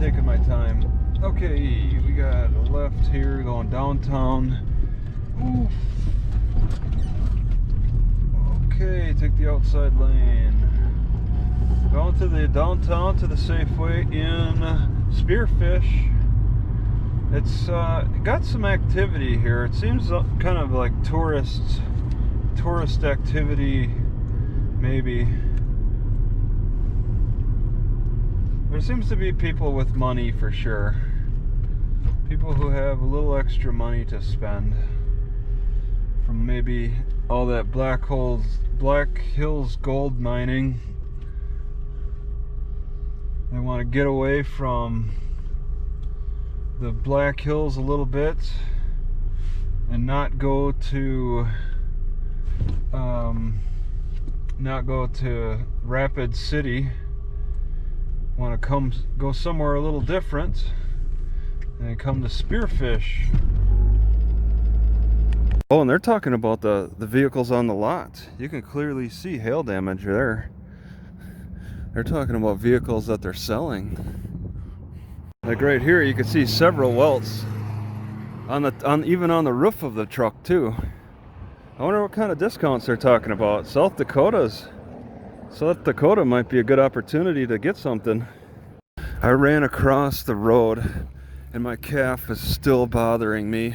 taking my time. Okay, we got a left here going downtown. Oof. Okay, take the outside lane. Going to the downtown to the Safeway in Spearfish. It's got some activity here. It seems kind of like tourist activity, maybe. There seems to be people with money for sure. People who have a little extra money to spend from maybe all that Black Hills gold mining. They want to get away from the Black Hills a little bit and not go to Rapid City. Want to go somewhere a little different and come to Spearfish. Oh, and they're talking about the vehicles on the lot. You can clearly see hail damage there. They're talking about vehicles that they're selling. Like right here, you can see several welts even on the roof of the truck too. I wonder what kind of discounts they're talking about. South Dakota might be a good opportunity to get something. I ran across the road and my calf is still bothering me.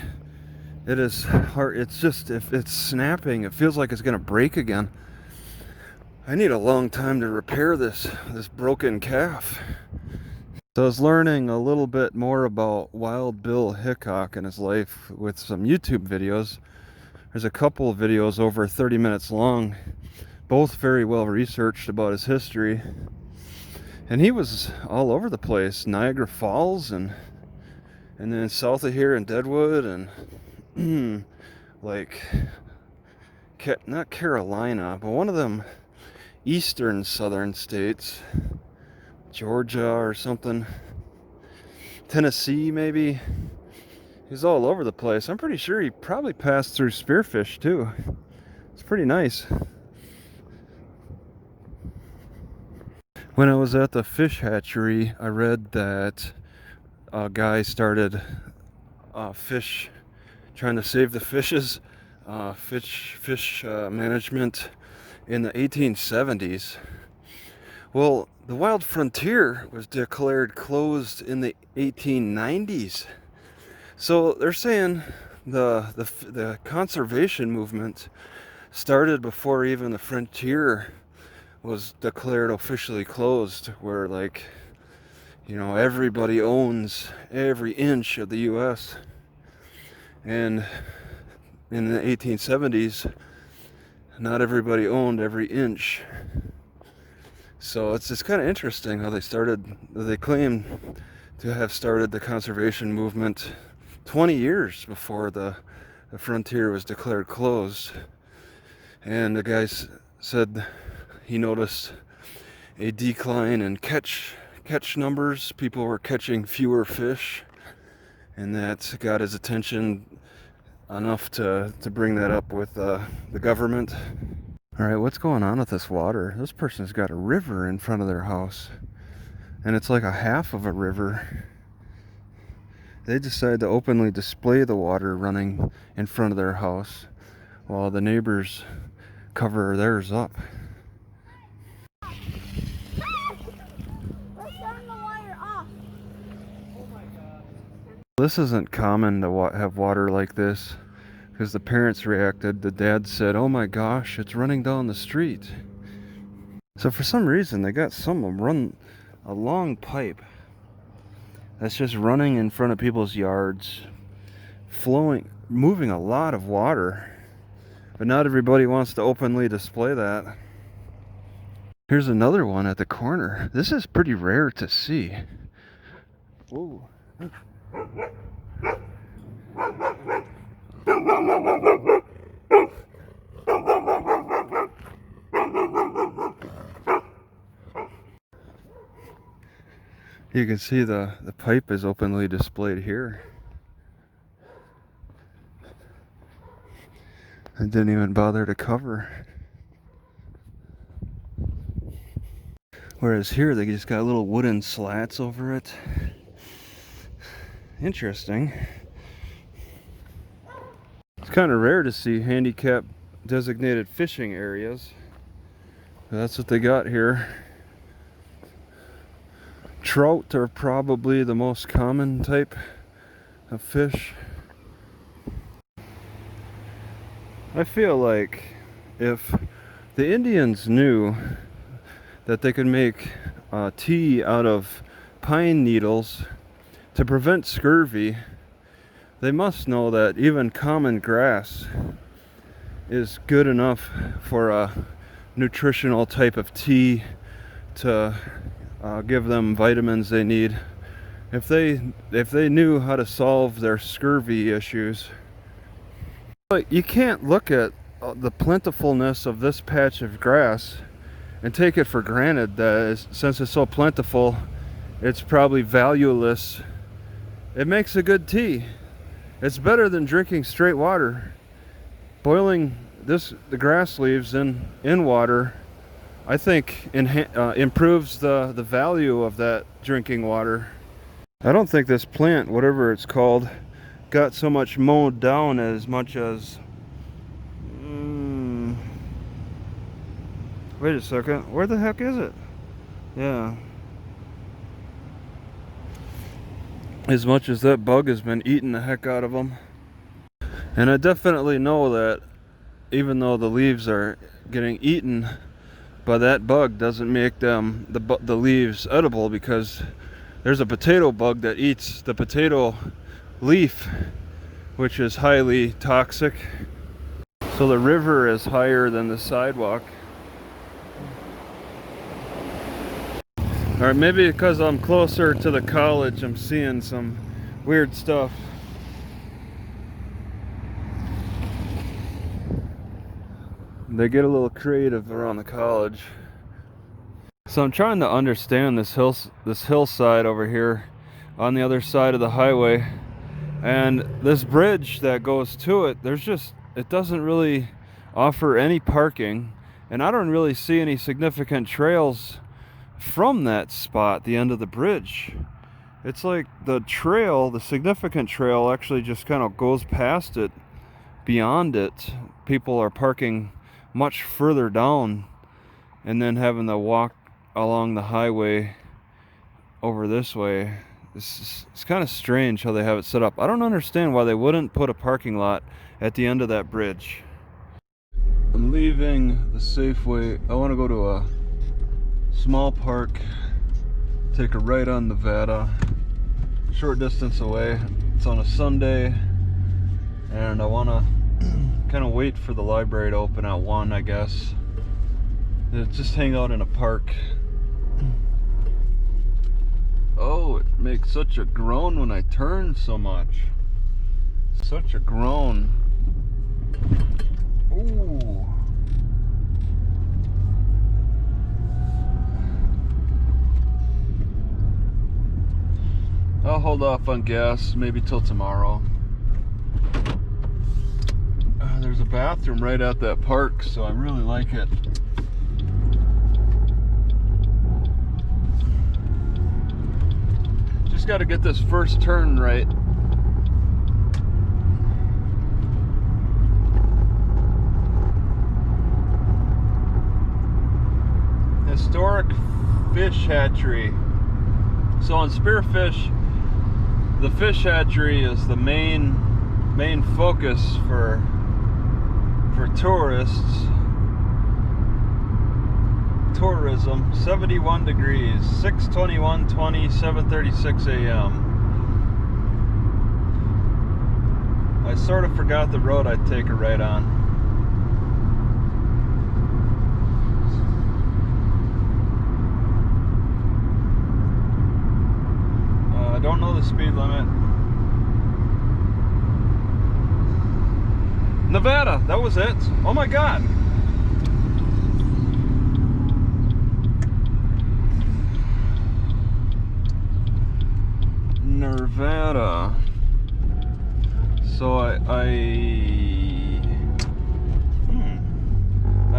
It is hard. It's snapping. It feels like it's gonna break again. I need a long time to repair this broken calf. So I was learning a little bit more about Wild Bill Hickok and his life with some YouTube videos. There's a couple of videos over 30 minutes long, both very well researched about his history. And he was all over the place, Niagara Falls and then south of here in Deadwood and like not Carolina, but one of them eastern southern states, Georgia or something, Tennessee maybe. He's all over the place. I'm pretty sure he probably passed through Spearfish too. It's pretty nice. When I was at the fish hatchery, I read that a guy started trying to save the fishes, fish management in the 1870s. Well, the wild frontier was declared closed in the 1890s. So they're saying the conservation movement started before even the frontier was declared officially closed, where everybody owns every inch of the US. And in the 1870s, not everybody owned every inch. So it's kind of interesting how they claim to have started the conservation movement 20 years before the frontier was declared closed. And the guy said he noticed a decline in catch numbers. People were catching fewer fish, and that got his attention enough to bring that up with the government. All right, what's going on with this water? This person's got a river in front of their house, and it's like a half of a river. They decided to openly display the water running in front of their house while the neighbors cover theirs up. This isn't common to have water like this, because the parents reacted. The dad said, "Oh my gosh, it's running down the street." So for some reason they got someone run a long pipe that's just running in front of people's yards, moving a lot of water, but not everybody wants to openly display that. Here's another one at the corner. This is pretty rare to see. Whoa. You can see the pipe is openly displayed here. I didn't even bother to cover. Whereas here they just got little wooden slats over it. Interesting. It's kind of rare to see handicap designated fishing areas. That's what they got here. Trout are probably the most common type of fish. I feel like if the Indians knew that they could make tea out of pine needles to prevent scurvy, they must know that even common grass is good enough for a nutritional type of tea to give them vitamins they need. If they knew how to solve their scurvy issues. But you can't look at the plentifulness of this patch of grass and take it for granted that since it's so plentiful, it's probably valueless. It makes a good tea. It's better than drinking straight water. Boiling the grass leaves in water, I think improves the value of that drinking water. I don't think this plant, whatever it's called, got so much mowed down as much as wait a second, where the heck is it? Yeah, as much as that bug has been eating the heck out of them. And I definitely know that even though the leaves are getting eaten by that bug, doesn't make them the leaves edible, because there's a potato bug that eats the potato leaf, which is highly toxic. So the river is higher than the sidewalk. Or maybe because I'm closer to the college, I'm seeing some weird stuff. They get a little creative around the college. So I'm trying to understand this hillside over here on the other side of the highway, and this bridge that goes to it, it doesn't really offer any parking, and I don't really see any significant trails from that spot, the end of the bridge. It's like the significant trail actually just kind of goes past it. Beyond it, people are parking much further down and then having to walk along the highway over this way. It's kind of strange how they have it set up. I don't understand why they wouldn't put a parking lot at the end of that bridge. I'm leaving the Safeway. I want to go to a small park, take a right on Nevada, short distance away. It's on a Sunday, and I want to kind of wait for the library to open at 1, I guess. Just hang out in a park. Oh, it makes such a groan when I turn so much. Such a groan. Ooh. I'll hold off on gas maybe till tomorrow. There's a bathroom right at that park, so I really like it. Just got to get this first turn right. Historic fish hatchery. So on Spearfish, the fish hatchery is the main focus for tourists. Tourism. 71 degrees, 6/21/20, 7:36 a.m. I sort of forgot the road I'd take a right on. I don't know the speed limit. Nevada, that was it. Oh my God. Nevada. So I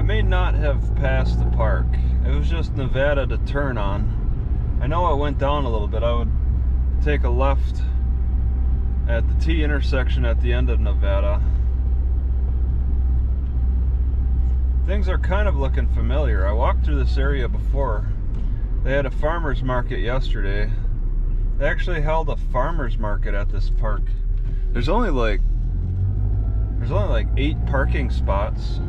may not have passed the park. It was just Nevada to turn on. I know I went down a little bit. I would take a left at the T intersection at the end of Nevada. Things are kind of looking familiar. I walked through this area before. They had a farmer's market yesterday. They actually held a farmer's market at this park. There's only like 8 parking spots.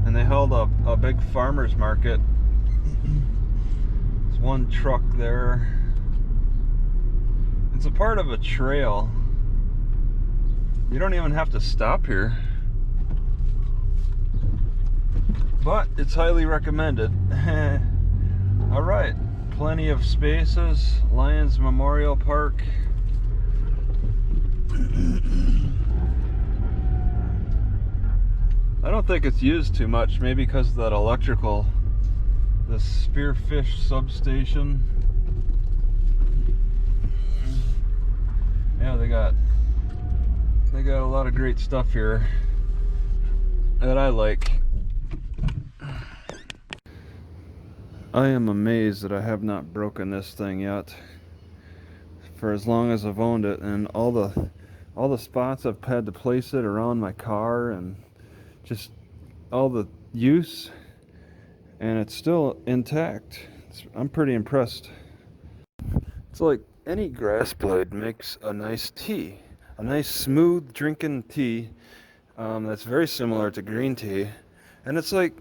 And they held a big farmer's market. There's one truck there. It's a part of a trail. You don't even have to stop here. But it's highly recommended. Alright, plenty of spaces. Lions Memorial Park. I don't think it's used too much, maybe because of that electrical, the Spearfish substation. Yeah, they got a lot of great stuff here that I like. I am amazed that I have not broken this thing yet for as long as I've owned it, and all the spots I've had to place it around my car and just all the use, and it's still intact. I'm pretty impressed. It's like any grass blade makes a nice tea, a nice smooth drinking tea that's very similar to green tea. And it's like,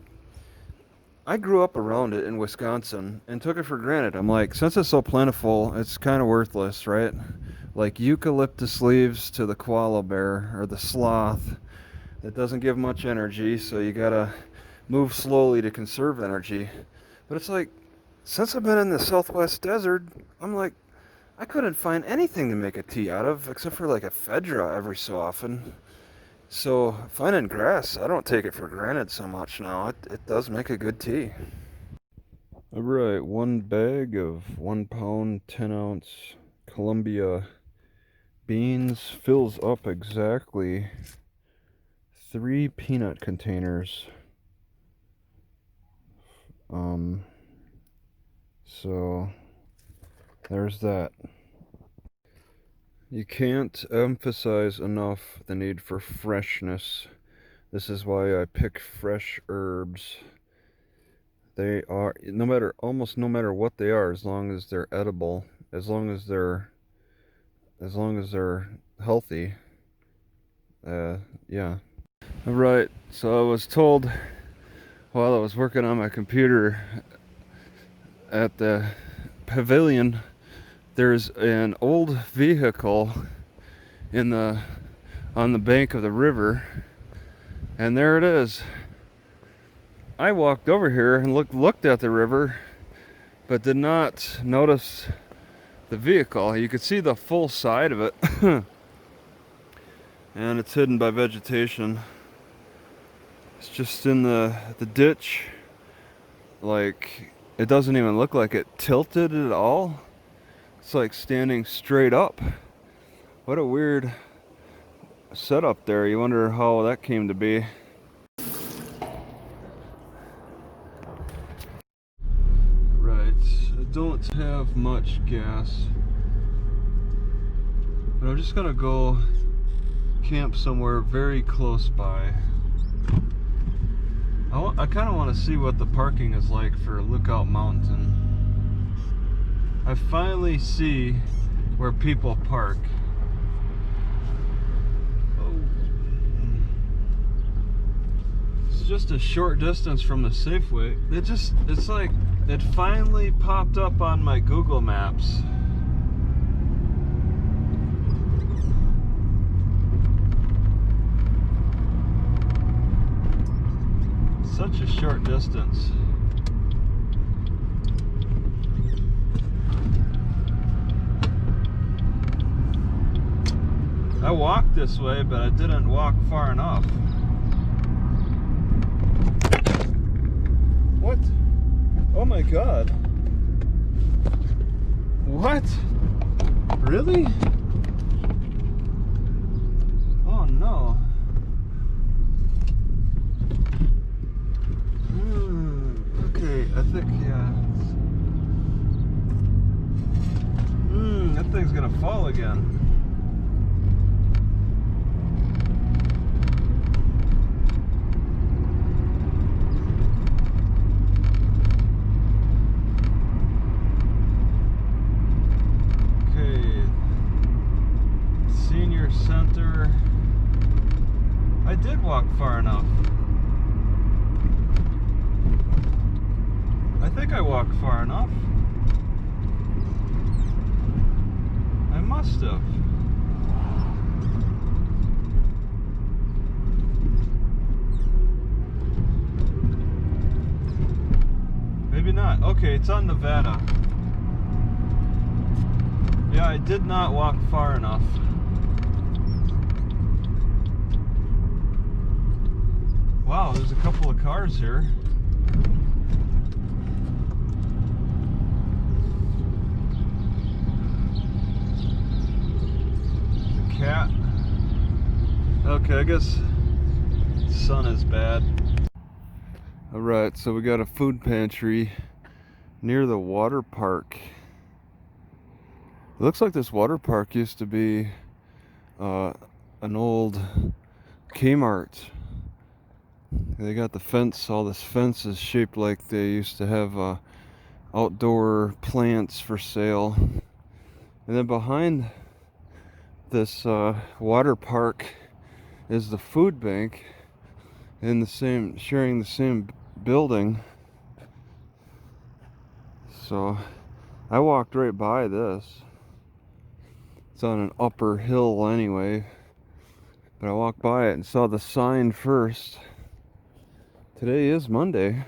I grew up around it in Wisconsin and took it for granted. I'm like, since it's so plentiful, it's kind of worthless, right? Like eucalyptus leaves to the koala bear or the sloth. It doesn't give much energy, so you gotta move slowly to conserve energy. But it's like, since I've been in the Southwest desert, I'm like, I couldn't find anything to make a tea out of except for like ephedra every so often. So finding grass, I don't take it for granted so much now. It does make a good tea. Alright, 1 bag of 1 pound, 10 ounce Columbia beans fills up exactly 3 peanut containers. So there's that. You can't emphasize enough the need for freshness. This is why I pick fresh herbs. They are, almost no matter what they are, as long as they're edible, as long as they're healthy. Yeah. Alright, so I was told while I was working on my computer at the pavilion, there's an old vehicle on the bank of the river, and there it is. I walked over here and looked at the river, but did not notice the vehicle. You could see the full side of it, and it's hidden by vegetation. It's just in the ditch. Like, it doesn't even look like it tilted at all. It's like standing straight up. What a weird setup there. You wonder how that came to be. Right, I don't have much gas, but I'm just gonna go camp somewhere very close by. I kind of want to see what the parking is like for Lookout Mountain. I finally see where people park. Oh. It's just a short distance from the Safeway. It's like it finally popped up on my Google Maps. Such a short distance. I walked this way, but I didn't walk far enough. What? Oh my God. What? Really? Oh no. Okay, I think, yeah. I Something's gonna fall again. Okay. Senior Center. I did walk far enough. I think I walked far enough. I must have. Maybe not. Okay, it's on Nevada. Yeah, I did not walk far enough. Wow, there's a couple of cars here. There's a cat. Okay, I guess the sun is bad. Alright, so we got a food pantry near the water park. It looks like this water park used to be an old Kmart. They got the fence, all this fence is shaped like they used to have outdoor plants for sale. And then behind this water park is the food bank in the same, sharing the same building. So I walked right by this. It's on an upper hill anyway, but I walked by it and saw the sign first. Today is Monday.